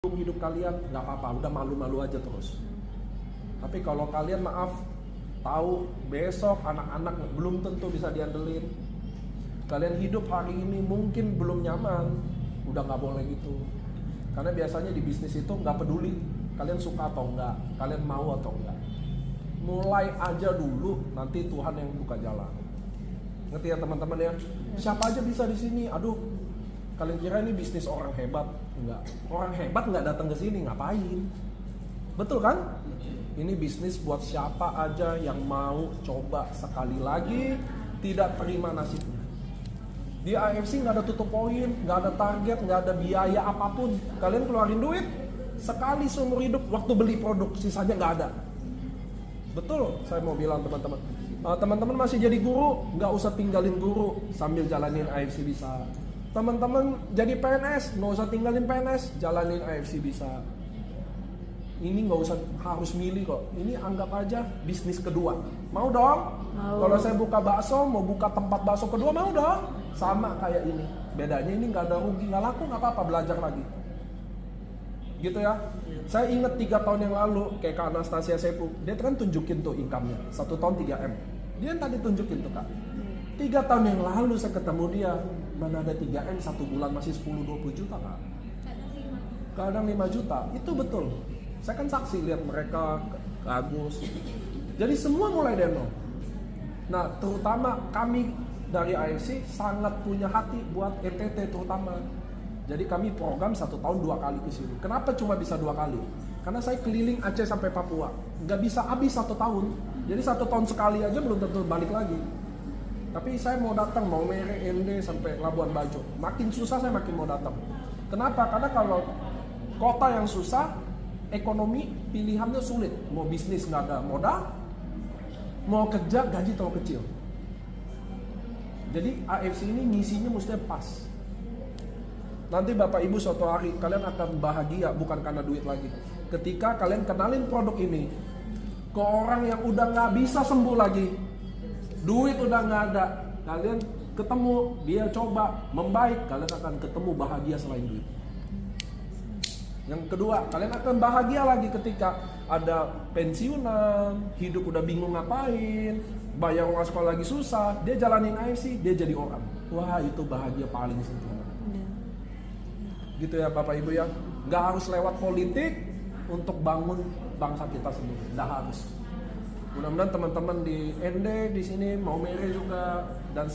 hidup kalian, nggak apa-apa, udah malu-malu aja terus. Tapi kalau kalian maaf, tahu besok anak-anak belum tentu bisa diandelin. Kalian hidup hari ini mungkin belum nyaman, udah nggak boleh gitu. Karena biasanya di bisnis itu nggak peduli kalian suka atau enggak, kalian mau atau enggak. Mulai aja dulu, nanti Tuhan yang buka jalan. Ngerti ya teman-teman ya? Siapa aja bisa di sini. Aduh, kalian kira ini bisnis orang hebat? Enggak. Orang hebat nggak datang ke sini, ngapain? Betul kan? Ini bisnis buat siapa aja yang mau coba sekali lagi, tidak terima nasibnya. Di AFC nggak ada tutup poin, nggak ada target, nggak ada biaya apapun. Kalian keluarin duit sekali seumur hidup, waktu beli produk, sisanya nggak ada. Betul, saya mau bilang teman-teman. Teman-teman masih jadi guru, nggak usah tinggalin guru sambil jalanin AFC bisa. Teman-teman jadi PNS, nggak usah tinggalin PNS, jalanin AFC bisa. Ini nggak usah harus milih kok. Ini anggap aja bisnis kedua. Mau dong? Mau. Kalau saya buka bakso, mau buka tempat bakso kedua, mau dong? Sama kayak ini. Bedanya ini nggak ada rugi, nggak laku, nggak apa-apa, belajar lagi. Gitu ya. Saya ingat 3 tahun yang lalu, kayak Kak Anastasia Sepu, dia kan tunjukin tuh income-nya. 1 tahun 3M. Dia yang tadi tunjukin tuh Kak. 3 tahun yang lalu saya ketemu dia, mana ada 3M 1 bulan masih 10-20 juta Kak. Kadang 5 juta, itu betul. Saya kan saksi lihat mereka ke Agus. Jadi semua mulai dari nol. Nah, terutama kami dari AFC sangat punya hati buat NTT terutama. Jadi kami program 1 tahun 2 kali ke sini. Kenapa cuma bisa 2 kali? Karena saya keliling Aceh sampai Papua. Nggak bisa habis 1 tahun. Jadi 1 tahun sekali aja belum tentu balik lagi. Tapi saya mau datang, mau Mere, Ende sampai Labuan Bajo. Makin susah saya makin mau datang. Kenapa? Karena kalau kota yang susah, ekonomi pilihannya sulit. Mau bisnis nggak ada modal, mau kerja gaji terlalu kecil. Jadi AFC ini ngisinya mesti pas. Nanti Bapak Ibu suatu hari kalian akan bahagia bukan karena duit lagi. Ketika kalian kenalin produk ini ke orang yang udah nggak bisa sembuh lagi, duit udah nggak ada, kalian ketemu dia coba membaik, kalian akan ketemu bahagia selain duit. Yang kedua, kalian akan bahagia lagi ketika ada pensiunan, hidup udah bingung ngapain, bayar uang sekolah lagi susah, dia jalanin AFC, dia jadi orang. Wah, itu bahagia paling sempurna. Gitu ya Bapak Ibu ya. Nggak harus lewat politik untuk bangun bangsa kita sendiri. Nggak harus. Mudah-mudahan teman-teman di ND di sini, mau Mere juga, dan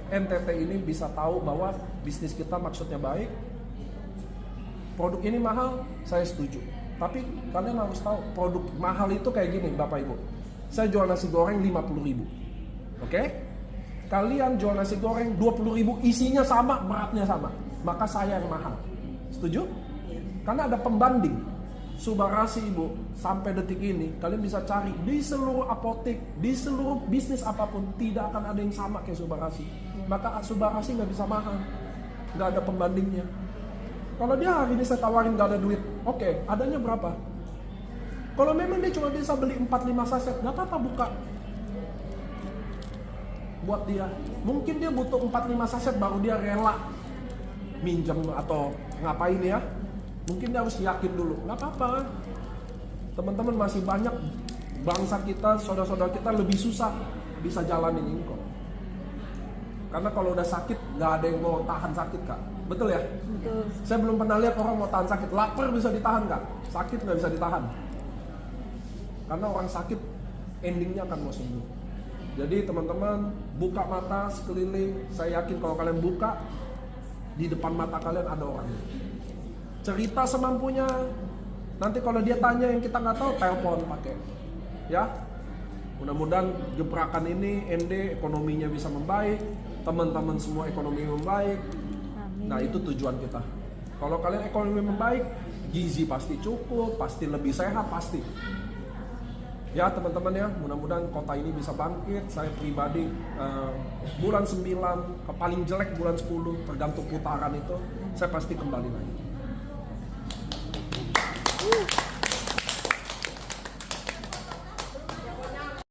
NTT ini bisa tahu bahwa bisnis kita maksudnya baik. Produk ini mahal, saya setuju. Tapi kalian harus tahu, produk mahal itu kayak gini Bapak Ibu. Saya jual nasi goreng 50.000. Oke? Kalian jual nasi goreng 20.000, isinya sama, beratnya sama. Maka saya yang mahal. Setuju? Karena ada pembanding. Subarasi Ibu, sampai detik ini kalian bisa cari di seluruh apotek, di seluruh bisnis apapun, tidak akan ada yang sama kayak Subarasi. Maka Subarasi nggak bisa mahal. Nggak ada pembandingnya. Kalau dia hari ini saya tawarin gak ada duit, oke, adanya berapa? Kalau memang dia cuma bisa beli 4-5 saset, gak apa-apa buka. Buat dia, mungkin dia butuh 4-5 saset baru dia rela minjem atau ngapain ya. Mungkin dia harus yakin dulu, gak apa-apa. Teman-teman masih banyak bangsa kita, saudara-saudara kita lebih susah bisa jalanin ini kok. Karena kalau udah sakit, gak ada yang mau tahan sakit Kak. Betul ya? Betul. Saya belum pernah lihat orang mau tahan sakit. Lapar bisa ditahan Kak, sakit nggak bisa ditahan. Karena orang sakit endingnya akan mau sembuh. Jadi teman-teman, buka mata sekeliling. Saya yakin kalau kalian buka, di depan mata kalian ada orang. Cerita semampunya. Nanti kalau dia tanya yang kita nggak tahu, telepon pakai. Ya. Mudah-mudahan gebrakan ini ND ekonominya bisa membaik, teman-teman semua ekonomi membaik. Nah itu tujuan kita. Kalau kalian ekonomi membaik, gizi pasti cukup, pasti lebih sehat, pasti. Ya teman-teman ya, mudah-mudahan kota ini bisa bangkit. Saya pribadi bulan 9, paling jelek bulan 10, tergantung putaran itu, saya pasti kembali lagi.